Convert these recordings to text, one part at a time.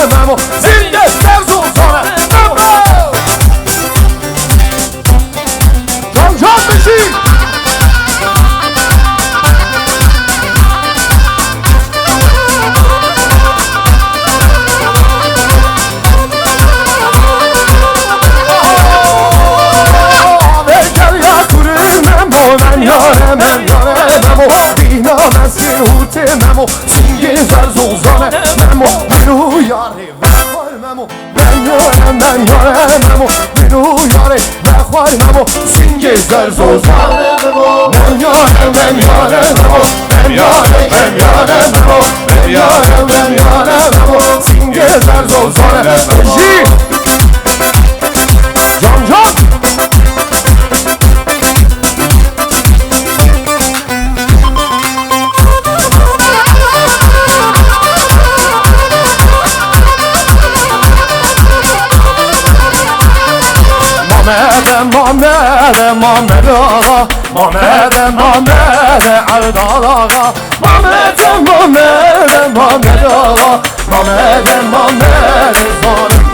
ممو زنده سر زوزانه ممو جان جان بشی من یاره ممو بینا مسیر هوته ممو سینگی زرزوزانه ممو منو یاره بخوار ممو من یاره ممو منو یاره بخوار ممو سینگی زرزوزانه ممو من یاره ممو من یاره ممو سینگی زرزوزانه جی جان جان محمد آقا محمد عبدال آقا محمد آقا محمد ظالم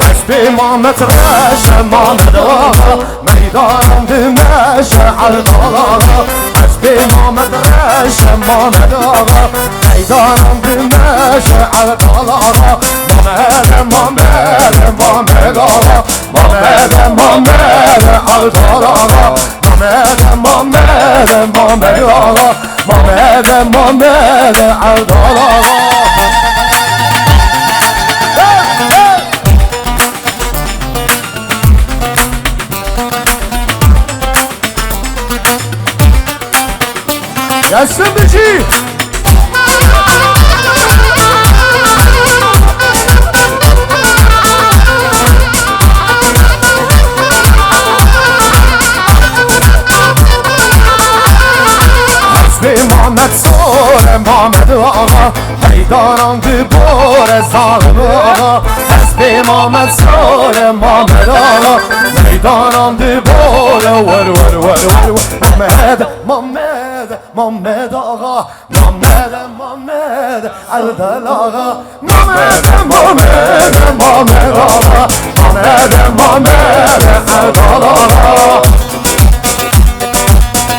حسبی محمد رش محمد آقا میدانم دمش عبدال آقا حسبی محمد رش محمد آقا میدانم دمش عبدال آقا محمد آقا محمد عبدال آقا محمد آقا محمد عبدال آقا دستم بشی محمد سور محمد آقا میدانم دوباره ظالم آقا حسب محمد سور محمد آقا میدانم دوباره ور محمد آقا محمد عبدال آقا محمد آقا محمد عبدال آقا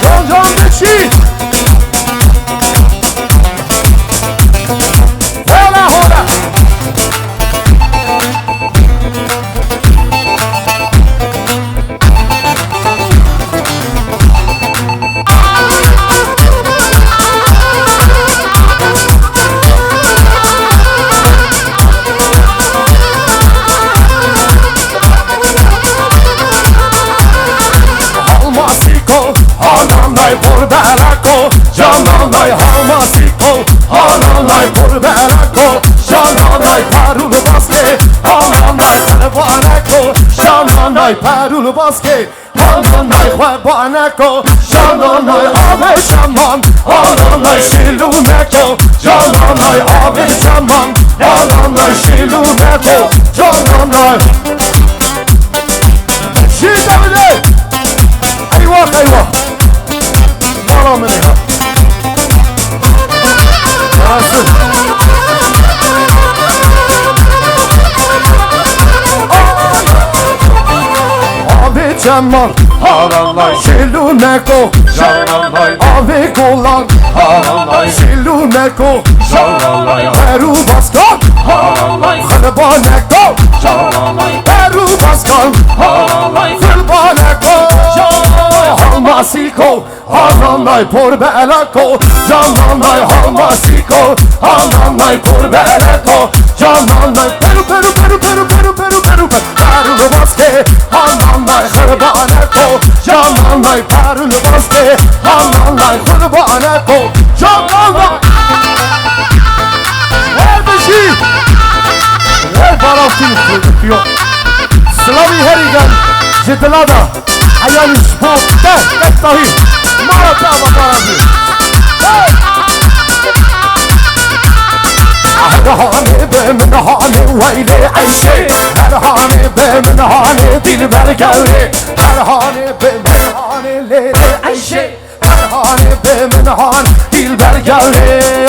جان جان بشید Hananay por belako, cananay halmasiko. Hananay por belako, cananay parulu baske. Hananay karabanako, cananay parulu baske. Hananay karabanako, cananay ave şaman. Hananay şiluneko, cananay ave şaman. Hananay şiluneko, cananay. Şidemine. Eyvah eyvah. Bana mı ne ya? Yarasın. Abi Cemal Haranlay Şiluneko Şaranlay Abi Kolan Haranlay Şiluneko Şaranlay Peru Baskan Haranlay Kırbaneko Şaranlay Peru Baskan Haranlay Kırbaneko Halmasiko Haranlay por belako Cananlay halmasiko Haranlay por belako Cananlay Peru Perulu baske Haranlay kırbaneko Cananlay Perulu baske Haranlay kırbaneko Cananlay Ver beşi Ver baraftin kırdıkıyor Slavi Herigan Cidlada Ayani sport Tahi Maratama Barabi Erhane be menhane Vayli Ayşe Erhane be menhane Dilber gevri Erhane be menhane Leyli Ayşe Erhane be menhane Dilber gevri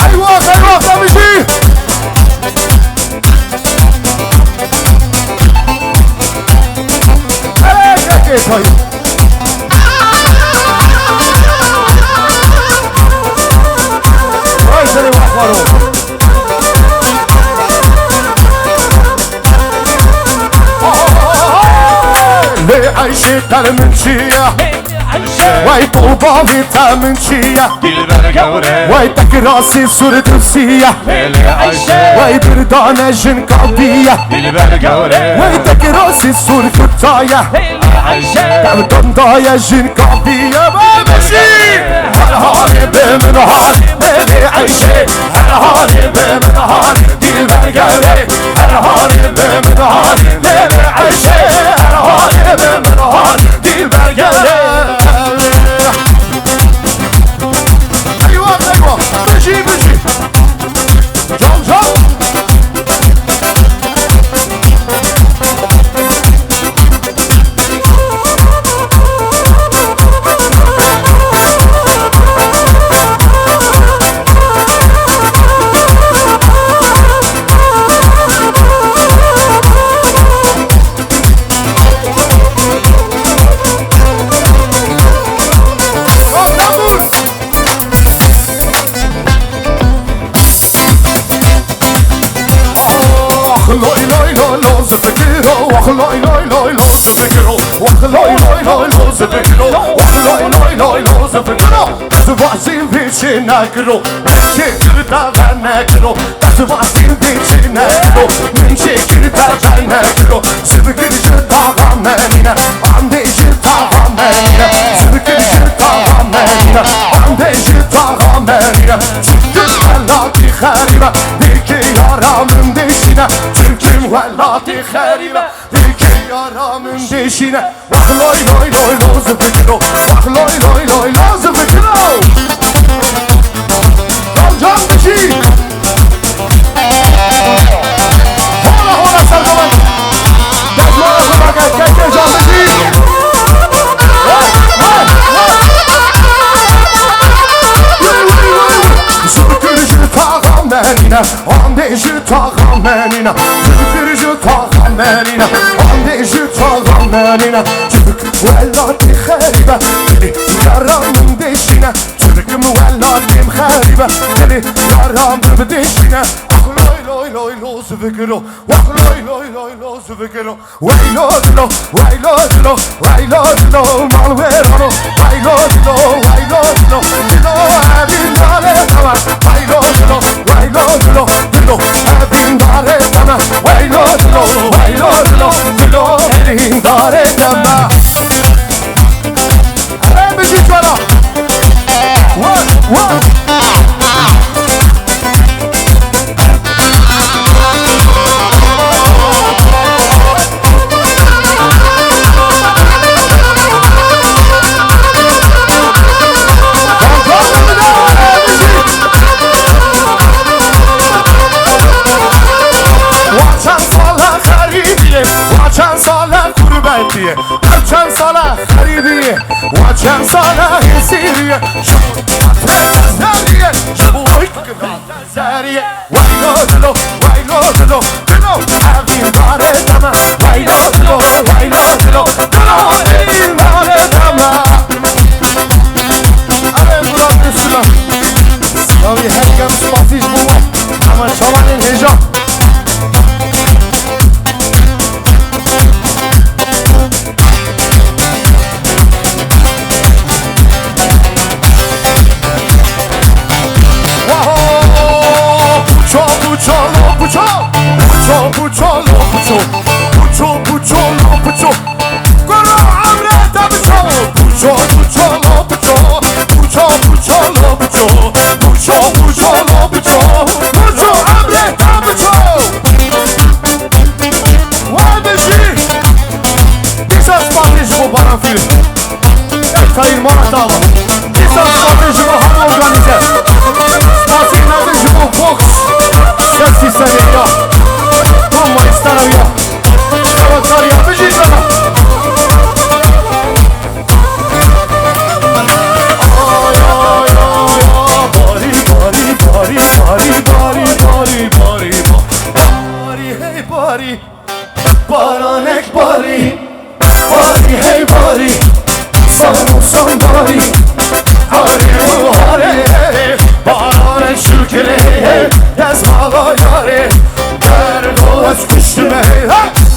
Eyvah تایی وای سری وقت بارو لی عیشی تر من چیه وای طوبا ویتا من چیه دلبر گوره وای تکراسی صورت سیه وای بردانه جن قابیه دلبر گوره وای تکراسی صورت تایه دم دایه جن قابیه بابشی هر حالی به من حال بلی عیشه هر حالی به من حال دلبر گوره هر حالی به من حال بلی عیشه هر حالی به من حال دلبر گوره بشی بشی جان جان لای لای لای لای زفکرو وخ لای لای لای لای زفکرو وخ لای لای لای لای زفکرو وخ لای لای لای لای زفکرو زوازیم بیچی نکرو چه کرده نکرو زوازیم بیچی نکرو من چه کرده نکرو زفکر جتا منینه آمده جتا منینه زفکر جتا منینه آمده جتا منینه çünkü velati kharibe diki yaramın deşine çünkü velati kharibe diki yaramın deşine vah loy loy loy lozu fikro vah loy loy loy lozu fikro can can dişi hola hola sarkalar gel hola gel can dişi menina, ande jutağa menina, zıkır jutağa menina, ande jutağa menina, zıkır velati kharibe, deli yaramın deşine, zıkım velatim kharibe, deli yaramın deşine, loy loy loy lo zıkırı, vah loy loy loy lo zıkırı, vay lo lo, vay lo lo, vay lo lo, mal ver onu, vay lo lo, vay lo lo, lo abin dale tamam, vay lo lo, vay lo lo, lo abin dale tamam, vay lo lo, vay lo lo, lo abin dale tamam. Hey bir şey söyle. What what? Vaçan sala kurbetiye, vaçan sala haribiye, vaçan sala hesiriye, şapatret zariye, şabuy kıkırat zariye, vay lo, lo, abin dare dama, vay lo, lo, abin dare dama. Alem Murat Müslüman, Slavi herkem spasiz bu var, ama çalanın heyecan. باری هی باری سان باری هاری و هاری باران شکره دزمالا یاری درد و از کشتمه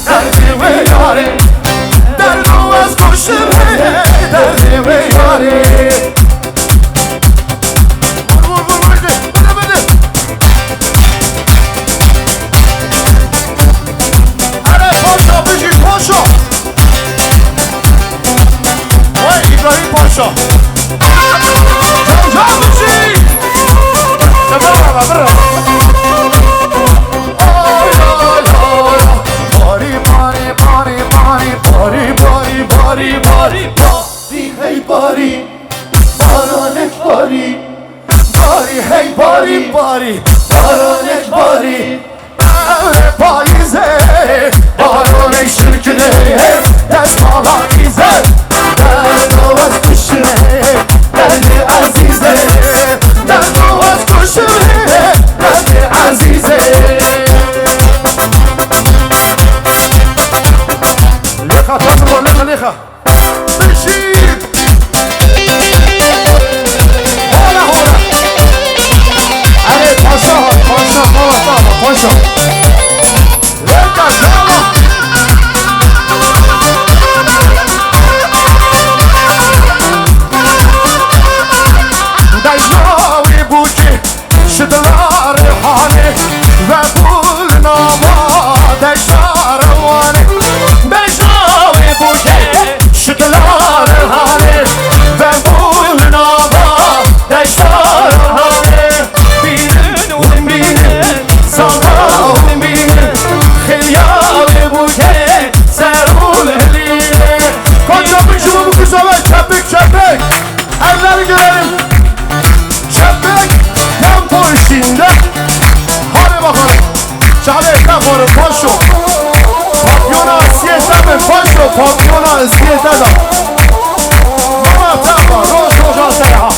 دردی و یاری درد و از کشتمه دردی و یاری پاشا جام بچی برا برا باری باری باری باری باری باری باری باری باری هی باری بارانک باری باری هی باری باری بارانک باری پاییزه بارانک شرکله دستمالا ایزه درد و از کشمه درد عزیزه درد و از کشمه درد عزیزه لیخا تاتو لیخا لیخا بشید هولا هولا علی پاشا پاشا پاشا پاشا لیکا جاما شدلار حاله و بول ناما دشار وانه بجاوی بوده شدلار حاله و بول ناما دشار حاله بینن و بینن ساما و بینن خیاوی بوده سرول هلیه کنجا بشو bu kıza ver çepek çepek elleri görelim çepek tempo içinde hadi bakalım çabuk kafanı paşo papyona siyete mi paşo papyona siyete da mama tempo roş roş asaya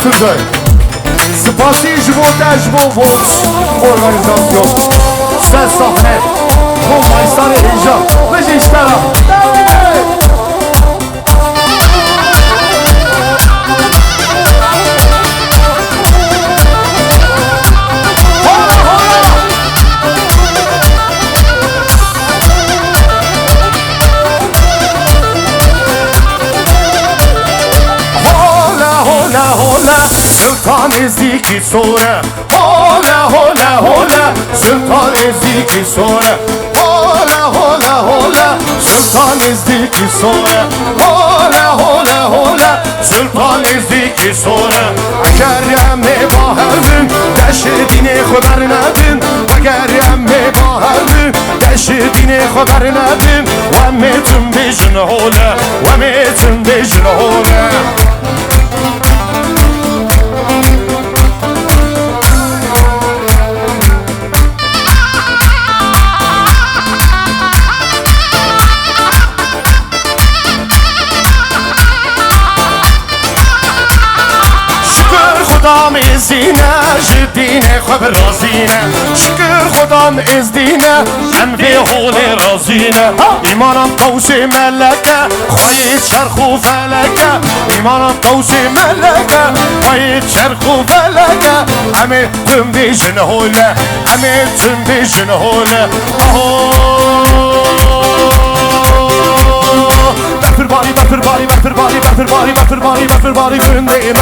Türkçe. Spasi jibota jibo organizasyon. Sen sahne. Bu maçları heyecan. Ve iştara. Sultan ezdiki sonra Hola hola hola Sultan ezdiki sonra Hola hola hola Sultan ezdiki sonra Hola hola hola Sultan ezdiki sonra Agar emme bahardın Deşedine haber nedin Agar emme bahardın Deşedine haber nedin Ve metin bejin hola Ve metin bejin hola خدام ازدینه جدینه خب رازینه شکر خدام ازدینه من به حول رازینه ایمانم قوس ملکه خواهی چرخ و فلکه ایمانم قوس ملکه خواهی چرخ و فلکه همه تم بیشن حوله همه تم بیشن حوله بفر باری بفر باری بفر باری bari gündeme.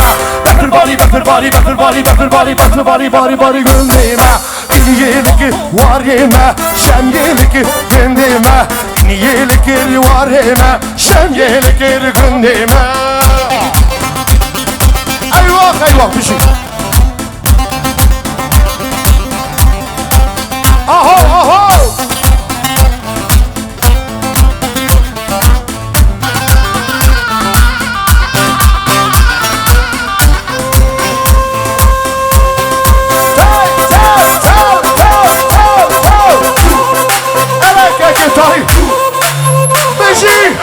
Bari gündeme. İyilik var yeme, şemyelik gündeme. İyilik var yeme, şemyelik gündeme. Eyvah bir şey. Aha. Tarih Beşi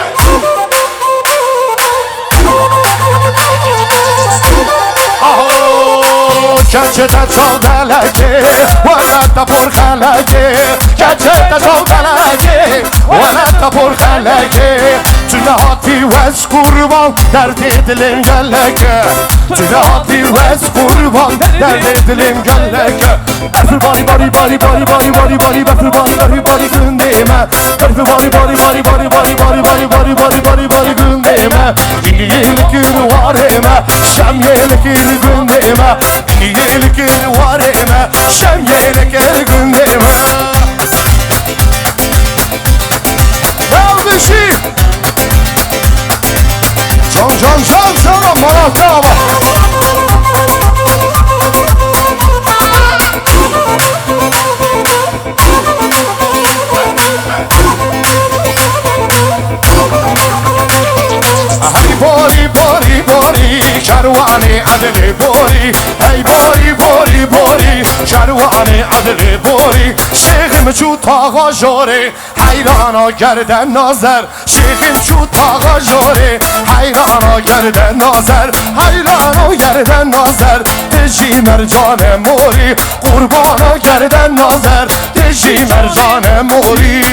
Keçete çal delege Velette por xelege Keçete çal delege Velette por xelege Tünehati vez kurban Dert edilim gellege Tünehati vez kurban Dert edilim gellege Everybody gündeme Everybody gündeme İyilik gün var eme Şemyelik gündeme İyilik gün var eme Şemyelik gündeme Kardeşim Can Malatya ama بوری شروانی عدل بوری ای بوری شروانی عدل بوری شیخم چو تاغا جوری حیرانا گردن نازر شیخم چو تاغا جوری حیرانا گردن نازر حیرانا گردن نازر دژی مرجان موری قربانا گردن نازر دژی مرجان موری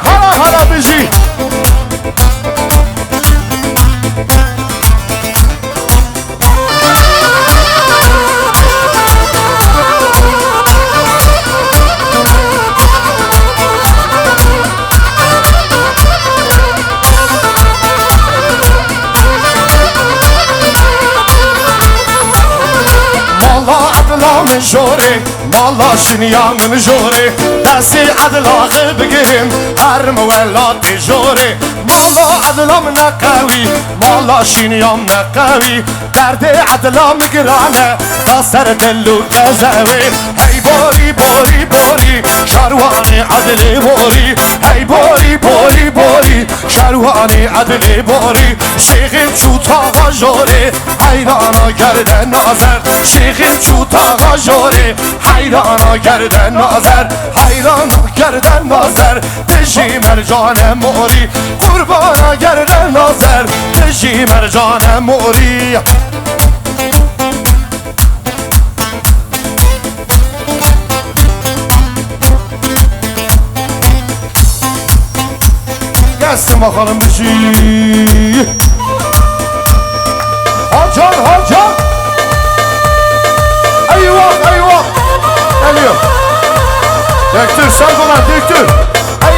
هلا بجی من جوری مالا شنیان جوری دستی عدلاغ بگیریم هر مولاد جوری مالا عدلام نقوی مالا شنیان نقوی درد عدلام گرانه تا سر دلو قزوی هی بوری شروانی عدل بوری هی بوری شروانی عدل بوری شیخیم چو تاغا جوری حیرانا گردن نازر شیخیم چو تاغا جوری حیرانا گردن نازر حیرانا گردن نازر دژی مرجان موری قربانا گردن نازر دژی مرجان موری gelsin bakalım bir şey. Hacan eyvah geliyor. Döktür sen buna döktür.